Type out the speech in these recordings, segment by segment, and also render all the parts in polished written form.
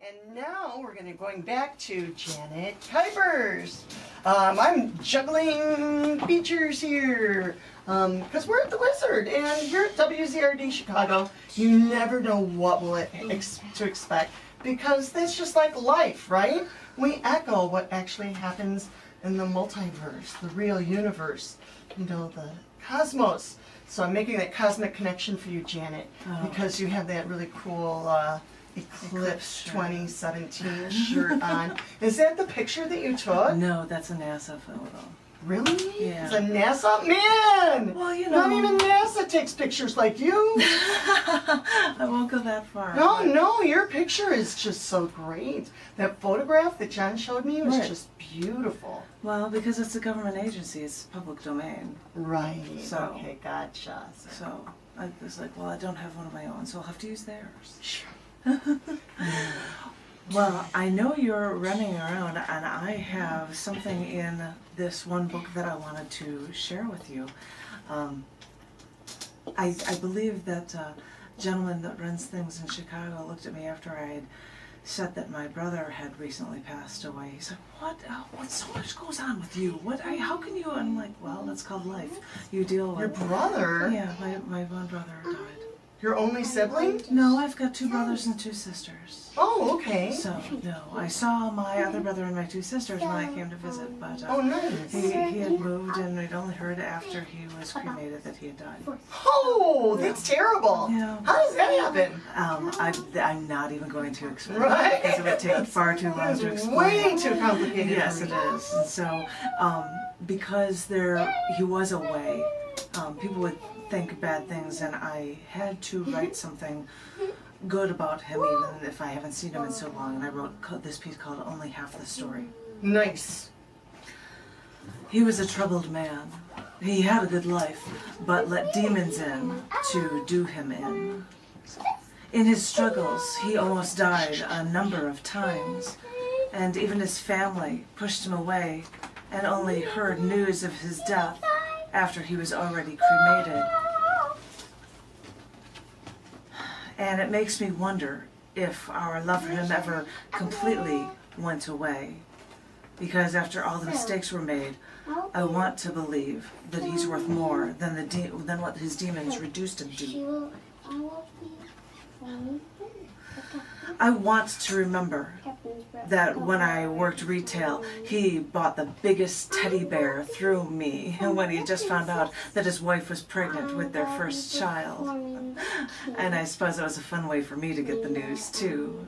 And now we're going back to Janet Kuypers. I'm juggling features here because we're at the Wizard, and here at WZRD Chicago, you never know what to expect, because that's just like life, right? We echo what actually happens in the multiverse, the real universe, you know, the cosmos. So I'm making that cosmic connection for you, Janet, because you have that really cool Eclipse 2017 shirt on. Is that the picture that you took? No, that's a NASA photo. Really? Yeah. It's a NASA? Man! Well, you know. Not even NASA takes pictures like you. I won't go that far. No, your picture is just so great. That photograph that John showed me was just beautiful. Well, because it's a government agency, it's public domain. Right. So, okay, gotcha. So I was like, well, I don't have one of my own, so I'll have to use theirs. Sure. Well, I know you're running around, and I have something in this one book that I wanted to share with you. I believe that gentleman that runs things in Chicago looked at me after I had said that my brother had recently passed away. He said, what so much goes on with you? How can you? And I'm like, well, that's called life. You deal with... Your brother? Yeah, my one brother died. Your only sibling? No, I've got 2 brothers and 2 sisters. Oh, okay. So, no, I saw my other brother and my 2 sisters when I came to visit, but oh, nice. he had moved, and I'd only heard after he was cremated that he had died. Oh, that's terrible. Yeah. How does that happen? I'm not even going to explain Right. because it would take far too long to It's explain. way too complicated. Yes, for it me. is. And so, because he was away, people would think bad things, and I had to write something good about him, even if I haven't seen him in so long. And I wrote this piece called Only Half the Story. Nice. He was a troubled man. He had a good life, but let demons in to do him in. In his struggles, he almost died a number of times, and even his family pushed him away and only heard news of his death after he was already cremated. And it makes me wonder if our love for him ever completely went away. Because after all the mistakes were made, I want to believe that he's worth more than what his demons reduced him to. I want to remember that when I worked retail, he bought the biggest teddy bear through me when he just found out that his wife was pregnant with their first child. And I suppose it was a fun way for me to get the news, too.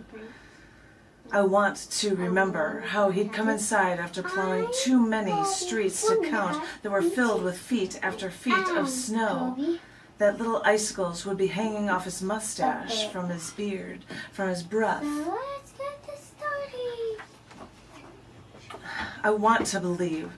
I want to remember how he'd come inside after plowing too many streets to count that were filled with feet after feet of snow. That little icicles would be hanging off his mustache, from his beard, from his breath. Let's get this started. I want to believe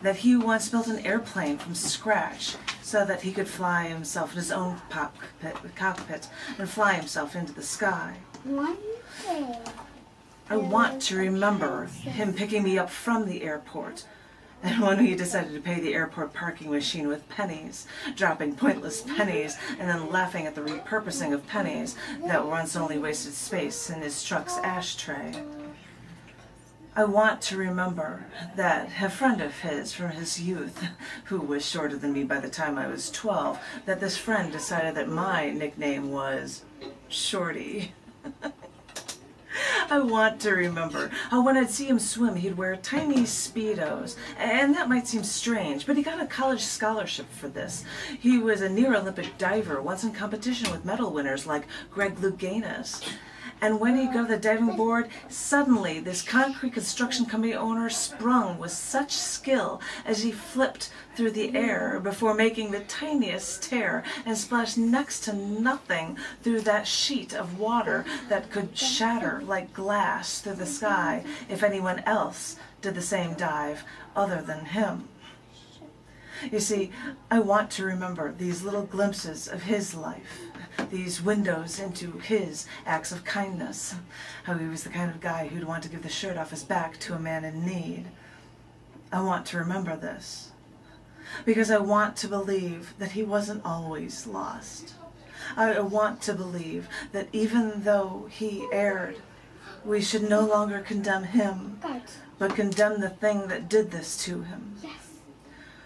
that he once built an airplane from scratch so that he could fly himself in his own cockpit and fly himself into the sky. One day. I want to remember him picking me up from the airport, and when he decided to pay the airport parking machine with pennies, dropping pointless pennies, and then laughing at the repurposing of pennies that once only wasted space in his truck's ashtray. I want to remember that a friend of his from his youth, who was shorter than me by the time I was 12, that this friend decided that my nickname was Shorty. I want to remember how when I'd see him swim, he'd wear tiny Speedos. And that might seem strange, but he got a college scholarship for this. He was a near-Olympic diver, once in competition with medal winners like Greg Louganis. And when he'd go to the diving board, suddenly this concrete construction company owner sprung with such skill as he flipped through the air before making the tiniest tear and splashed next to nothing through that sheet of water that could shatter like glass through the sky if anyone else did the same dive other than him. You see, I want to remember these little glimpses of his life, these windows into his acts of kindness, how he was the kind of guy who'd want to give the shirt off his back to a man in need. I want to remember this, because I want to believe that he wasn't always lost. I want to believe that even though he erred We should no longer condemn him, God. but condemn the thing that did this to him. Yes.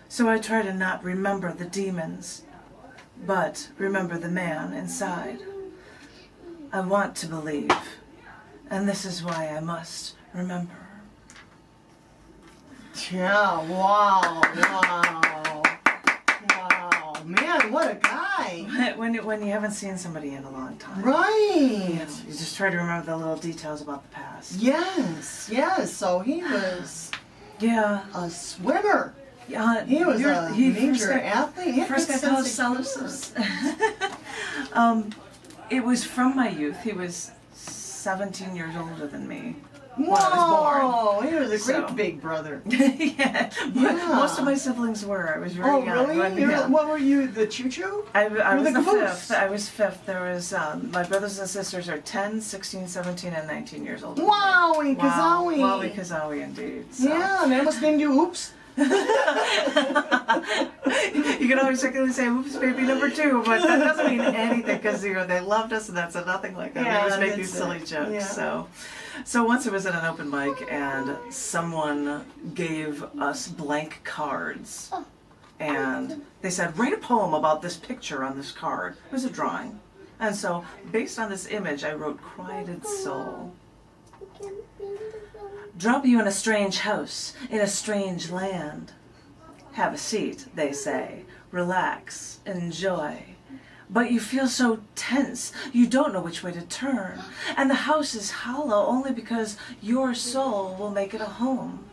So I try to not remember the demons, but remember the man inside. I want to believe, and this is why I must remember. Yeah, wow, wow. Wow. Man, what a guy. When you haven't seen somebody in a long time. Right. You just try to remember the little details about the past. Yes, yes. So he was Yeah. a swimmer. Yeah, He was a major got- athlete. He had First good got sense of called it was from my youth. He was 17 years older than me when I was Whoa, he was a great So- big brother. born. Yeah. Yeah. Most of my siblings were. I was very Oh, young. really? when- You were- yeah. What were you, the choo-choo? I You're was the the caboose. fifth. I was fifth. There was my brothers and sisters are 10, 16, 17, and 19 years old. Wowie, kazowie. Wowie kazowie, indeed. So. Yeah, they must named you Oops. You can always secretly say, "Oops, baby number 2," but that doesn't mean anything because they loved us and that's nothing like that. Yeah, They just make these that's silly it. jokes. Yeah. So once I was at an open mic and someone gave us blank cards, and they said, "Write a poem about this picture on this card." It was a drawing, and so based on this image, I wrote "Quieted Soul." Drop you in a strange house, in a strange land. Have a seat, they say. Relax, enjoy. But you feel so tense, you don't know which way to turn. And the house is hollow only because your soul will make it a home.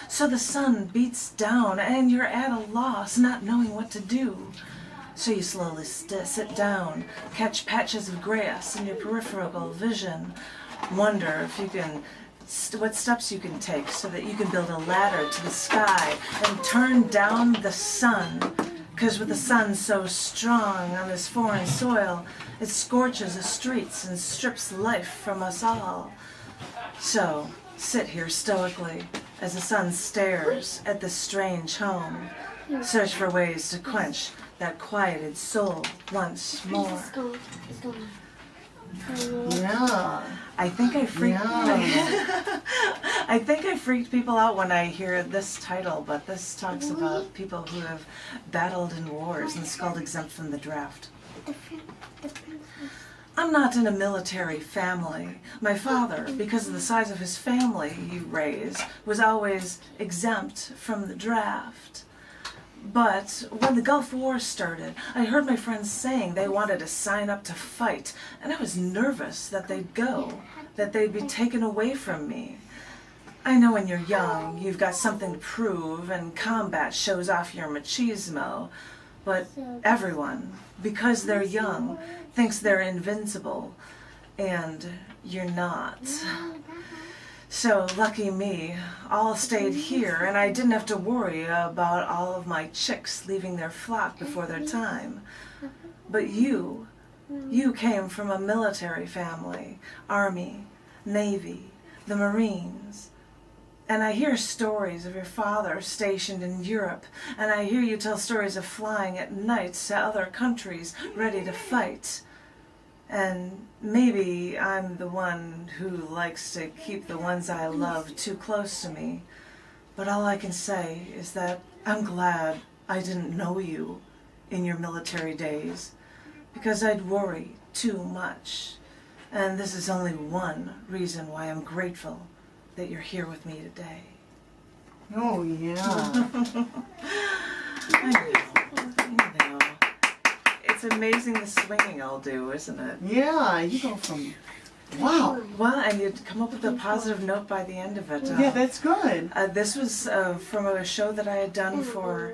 So the sun beats down and you're at a loss, not knowing what to do. So you slowly sit down, catch patches of grass in your peripheral vision, wonder if you can what steps you can take so that you can build a ladder to the sky and turn down the sun. Because with the sun so strong on this foreign soil, it scorches the streets and strips life from us all. So sit here stoically as the sun stares at this strange home. Search for ways to quench that quieted soul once more. It's gone. It's gone. Yeah. I think I freaked. Yeah. I think I freaked people out when I hear this title, but this talks about people who have battled in wars, and it's called Exempt from the Draft. I'm not in a military family. My father, because of the size of his family he raised, was always exempt from the draft. But when the Gulf War started, I heard my friends saying they wanted to sign up to fight, and I was nervous that they'd go, that they'd be taken away from me. I know when you're young, you've got something to prove, and combat shows off your machismo, but everyone, because they're young, thinks they're invincible, and you're not. So, lucky me, all stayed here, and I didn't have to worry about all of my chicks leaving their flock before their time. But you came from a military family, Army, Navy, the Marines. And I hear stories of your father stationed in Europe, and I hear you tell stories of flying at night to other countries ready to fight. And maybe I'm the one who likes to keep the ones I love too close to me. But all I can say is that I'm glad I didn't know you in your military days, because I'd worry too much. And this is only one reason why I'm grateful that you're here with me today. Oh, yeah. I know. It's amazing the swinging I'll do, isn't it? Yeah, you go from, wow. Well, and you'd come up with a positive note by the end of it. Yeah, that's good. This was from a show that I had done for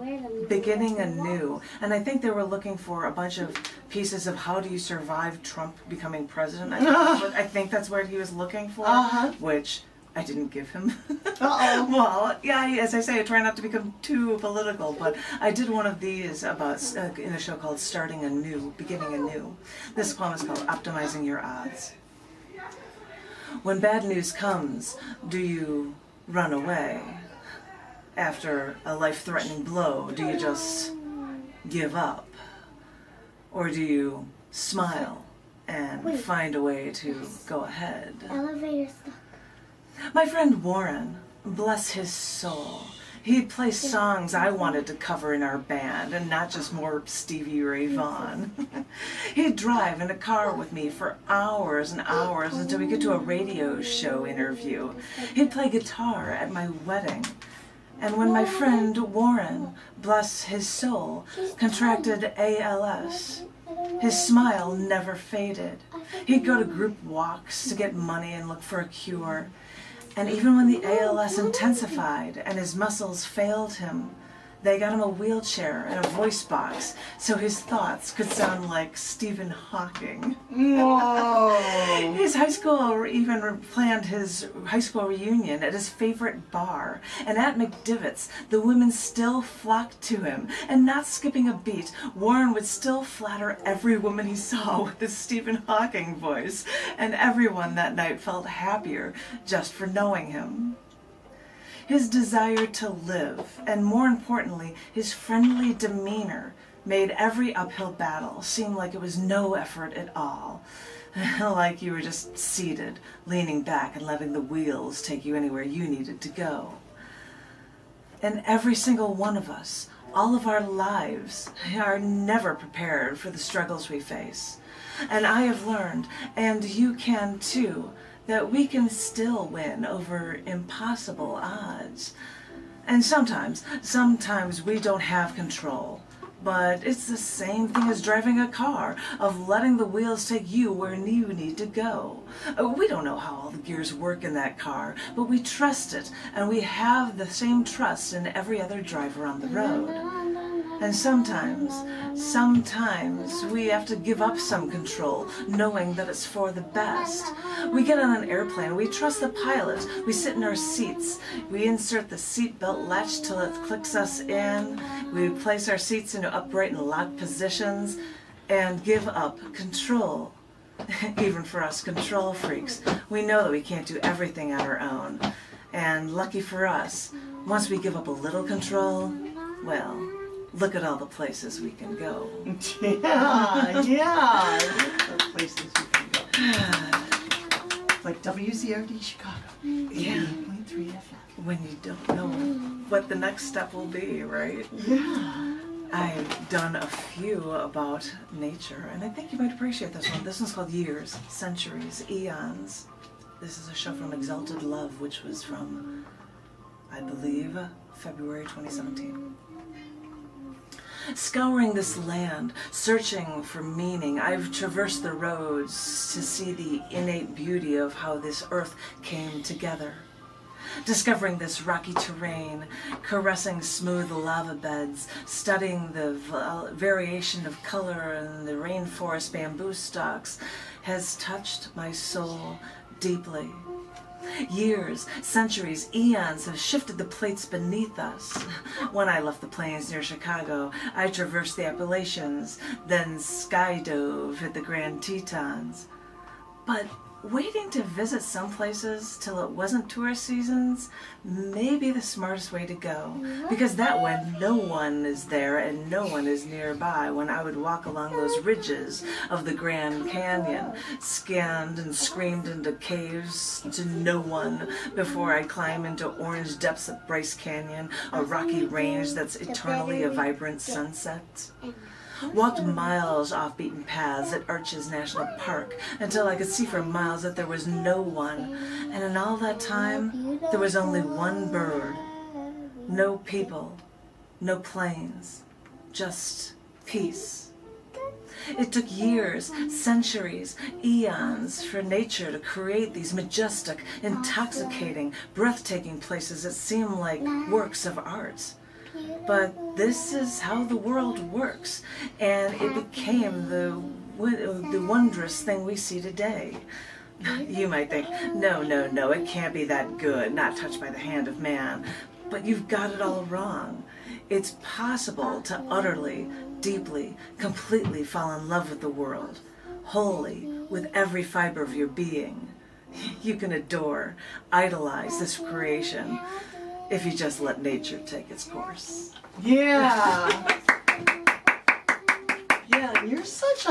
Beginning Anew, and I think they were looking for a bunch of pieces of how do you survive Trump becoming president. I think that's what he was looking for, which I didn't give him. Well, yeah, as I say, I try not to become too political, but I did one of these about in a show called Starting Anew, Beginning Anew. This poem is called Optimizing Your Odds. When bad news comes, do you run away? After a life-threatening blow, do you just give up? Or do you smile and find a way to go ahead. Elevator stuck. My friend Warren, bless his soul, he'd play songs I wanted to cover in our band and not just more Stevie Ray Vaughan. He'd drive in a car with me for hours and hours until we get to a radio show interview. He'd play guitar at my wedding. And when my friend Warren, bless his soul, contracted ALS, his smile never faded. He'd go to group walks to get money and look for a cure. And even when the ALS intensified and his muscles failed him, they got him a wheelchair and a voice box so his thoughts could sound like Stephen Hawking. Whoa. His high school even planned his high school reunion at his favorite bar. And at McDivitt's, the women still flocked to him. And not skipping a beat, Warren would still flatter every woman he saw with his Stephen Hawking voice. And everyone that night felt happier just for knowing him. His desire to live, and more importantly, his friendly demeanor, made every uphill battle seem like it was no effort at all. Like you were just seated, leaning back and letting the wheels take you anywhere you needed to go. And every single one of us, all of our lives, are never prepared for the struggles we face. And I have learned, and you can too, that we can still win over impossible odds. And sometimes we don't have control. But it's the same thing as driving a car, of letting the wheels take you where you need to go. We don't know how all the gears work in that car, but we trust it, and we have the same trust in every other driver on the road. And sometimes we have to give up some control, knowing that it's for the best. We get on an airplane, we trust the pilot, we sit in our seats, we insert the seatbelt latch till it clicks us in, we place our seats into upright and locked positions, and give up control. Even for us control freaks, we know that we can't do everything on our own. And lucky for us, once we give up a little control, well, look at all the places we can go. Yeah. The places we can go. Like WZRD Chicago. 88.3 FM. When you don't know what the next step will be, right? Yeah. I've done a few about nature, and I think you might appreciate this one. This one's called Years, Centuries, Eons. This is a show from Exalted Love, which was from, I believe, February 2017. Scouring this land, searching for meaning, I've traversed the roads to see the innate beauty of how this earth came together. Discovering this rocky terrain, caressing smooth lava beds, studying the variation of color in the rainforest bamboo stalks has touched my soul deeply. Years, centuries, eons have shifted the plates beneath us. When I left the plains near Chicago, I traversed the Appalachians, then skydove at the Grand Tetons. But waiting to visit some places till it wasn't tourist seasons may be the smartest way to go, because that way no one is there and no one is nearby when I would walk along those ridges of the Grand Canyon, scanned and screamed into caves to no one before I climb into orange depths of Bryce Canyon, a rocky range that's eternally a vibrant sunset. Walked miles off beaten paths at Arches National Park until I could see for miles that there was no one. And in all that time, there was only one bird. No people, no planes, just peace. It took years, centuries, eons for nature to create these majestic, intoxicating, breathtaking places that seem like works of art. But this is how the world works, and it became the wondrous thing we see today. You might think, no, it can't be that good, not touched by the hand of man. But you've got it all wrong. It's possible to utterly, deeply, completely fall in love with the world, wholly, with every fiber of your being. You can adore, idolize this creation, if you just let nature take its course. Yeah. Yeah. you're such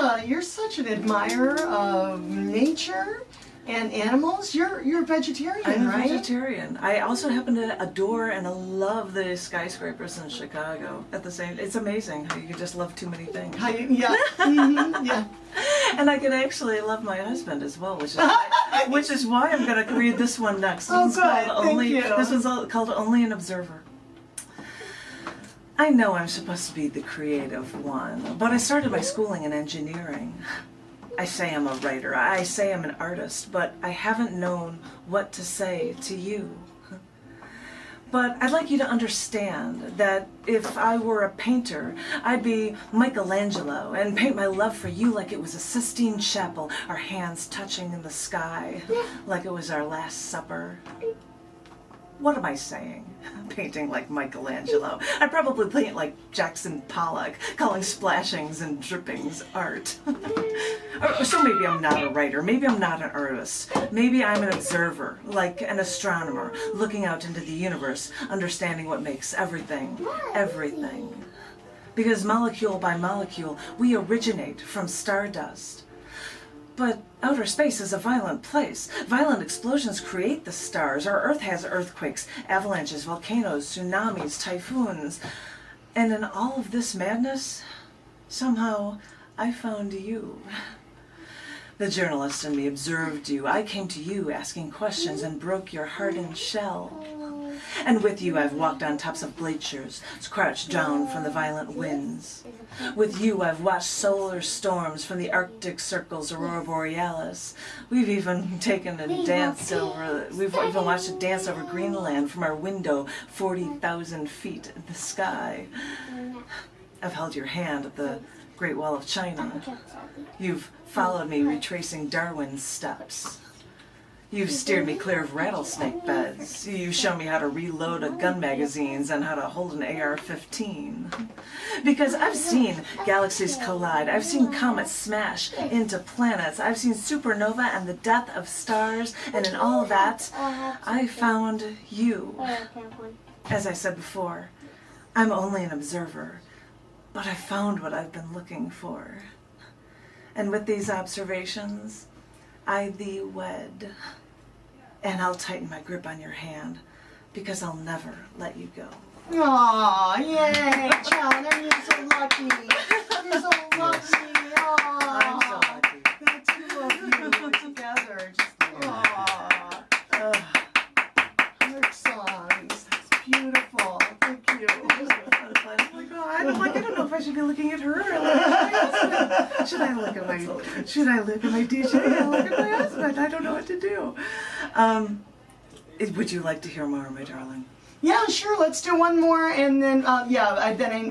an admirer of nature and animals. You're a vegetarian, I'm a right? vegetarian. I also happen to adore and love the skyscrapers in Chicago at the same. It's amazing how you can just love too many things. Yeah. Yeah. And I can actually love my husband as well, which is why I'm going to read this one next. This Oh, one's good. Thank you. This one's called Only an Observer. I know I'm supposed to be the creative one, but I started my schooling in engineering. I say I'm a writer, I say I'm an artist, but I haven't known what to say to you. But I'd like you to understand that if I were a painter, I'd be Michelangelo and paint my love for you like it was a Sistine Chapel, our hands touching in the sky, like it was our Last Supper. What am I saying? Painting like Michelangelo. I'd probably paint like Jackson Pollock, calling splashings and drippings art. So maybe I'm not a writer, maybe I'm not an artist, maybe I'm an observer, like an astronomer, looking out into the universe, understanding what makes everything, everything. Because molecule by molecule, we originate from stardust. But outer space is a violent place. Violent explosions create the stars. Our Earth has earthquakes, avalanches, volcanoes, tsunamis, typhoons. And in all of this madness, somehow I found you. The journalist in me observed you. I came to you asking questions and broke your hardened shell. And with you I've walked on tops of glaciers, crouched down from the violent winds. With you I've watched solar storms from the Arctic Circle's aurora borealis. We've even taken a dance over, we've even watched a dance over Greenland from our window 40,000 feet in the sky. I've held your hand at the Great Wall of China. You've followed me retracing Darwin's steps. You've steered me clear of rattlesnake beds. You've shown me how to reload a gun magazines and how to hold an AR-15. Because I've seen galaxies collide. I've seen comets smash into planets. I've seen supernova and the death of stars. And in all of that, I found you. As I said before, I'm only an observer, but I found what I've been looking for. And with these observations, I thee wed, and I'll tighten my grip on your hand, because I'll never let you go. Aw, yay, John, you're so lucky. You're so lucky. Aw. I'm so lucky. The two of you together, just, aw. Heart songs, that's beautiful. Thank you. Oh my God, I don't know if I should be looking at her or looking at my husband. Should I look at my DJ or look at my husband? I don't know what to do. Would you like to hear more, my darling? Yeah, sure. Let's do one more, and then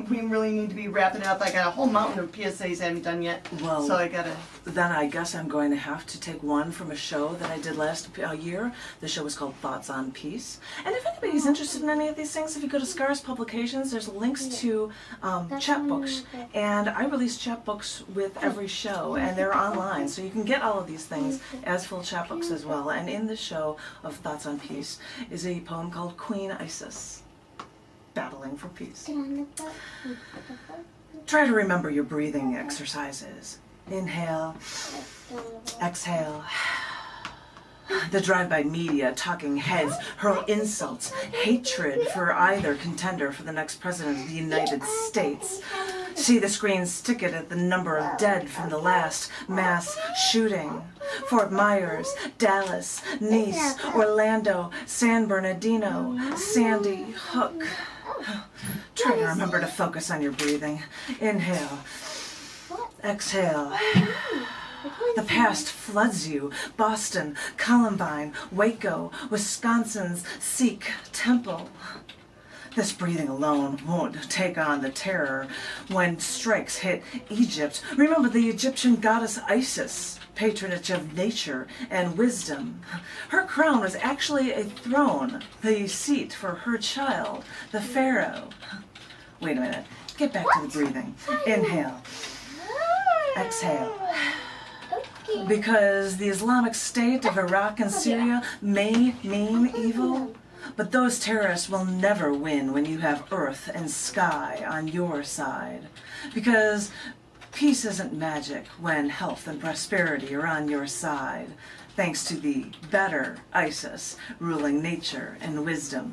we really need to be wrapping it up. I got a whole mountain of PSAs I haven't done yet, Well, so I gotta. Then I guess I'm going to have to take one from a show that I did last year. The show was called Thoughts on Peace. And if anybody's interested in any of these things, if you go to Scars Publications, there's links to chapbooks. And I release chapbooks with every show, and they're online. So you can get all of these things as full chapbooks as well. And in the show of Thoughts on Peace is a poem called Queen Isis, Battling for Peace. Try to remember your breathing exercises. Inhale, exhale. The drive-by media, talking heads, hurl insults, hatred for either contender for the next president of the United States. See the screens ticket at the number of dead from the last mass shooting. Fort Myers, Dallas, Nice, Orlando, San Bernardino, Sandy Hook. Try to remember to focus on your breathing. Inhale. Exhale. The past floods you. Boston, Columbine, Waco, Wisconsin's Sikh temple. This breathing alone won't take on the terror when strikes hit Egypt. Remember the Egyptian goddess Isis, patronage of nature and wisdom. Her crown was actually a throne, the seat for her child, the pharaoh. Wait a minute. Get back to the breathing. Inhale. Exhale. Because the Islamic State of Iraq and Syria may mean evil, but those terrorists will never win when you have earth and sky on your side. Because Peace isn't magic when health and prosperity are on your side, thanks to the better Isis ruling nature and wisdom.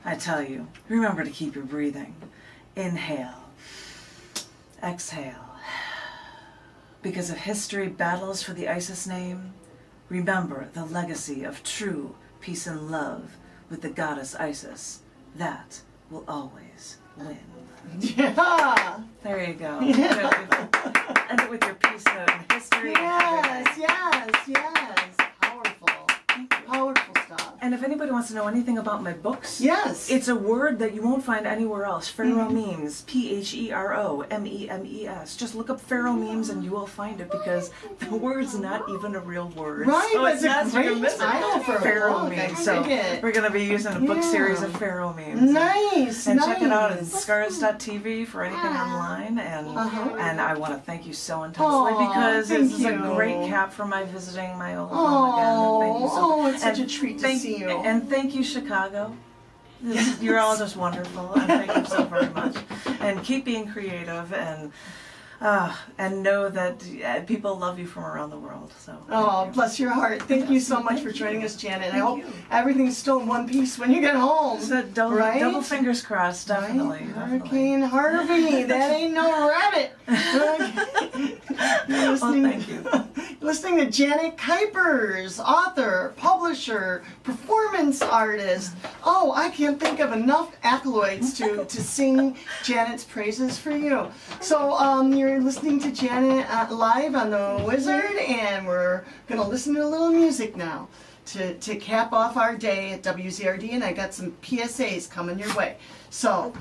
I tell you, remember to keep your breathing. Inhale, exhale. Because if history battles for the Isis name, remember the legacy of true peace and love with the goddess Isis. That will always win. Yeah. There you go. End it with your peace note and history. Yes, yes, yes. Powerful. Powerful stuff. And if anybody wants to know anything about my books, Yes. it's a word that you won't find anywhere else. Pheromemes, Pheromemes. Just look up pheromemes and you will find it, because the word's not even a real word. Right, so that's it's a not great miss it. title for a book. Pheromemes. So we're going to be using a book series of pheromemes. Nice, And nice. check it out at scars.tv for anything online. And I want to thank you so intensely, because this is a great cap for my visiting my old home again. And thank you so it's such a treat to see you. And thank you, Chicago. You're all just wonderful, and thank you so very much. And keep being creative, and know that people love you from around the world. So. Oh, bless your heart. Thank you so much for joining us, Janet. And I hope everything's still in one piece when you get home. So double fingers crossed, definitely. Right? Hurricane Harvey, that ain't no rabbit. You're listening, Well, thank you. Listening to Janet Kuypers, author, publisher, performance artist. Oh, I can't think of enough accolades to sing Janet's praises for you. So you're listening to Janet live on the Wizard, and we're going to listen to a little music now to cap off our day at WZRD, and I got some PSAs coming your way. So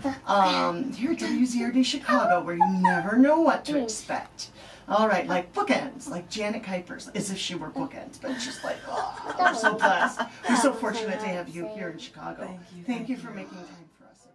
here at WZRD Chicago, where you never know what to expect. All right, like bookends, like Janet Kuypers, as if she were bookends, but it's just like, oh, we're so blessed. We're so fortunate to have you here in Chicago. Thank you. Thank you for making time for us.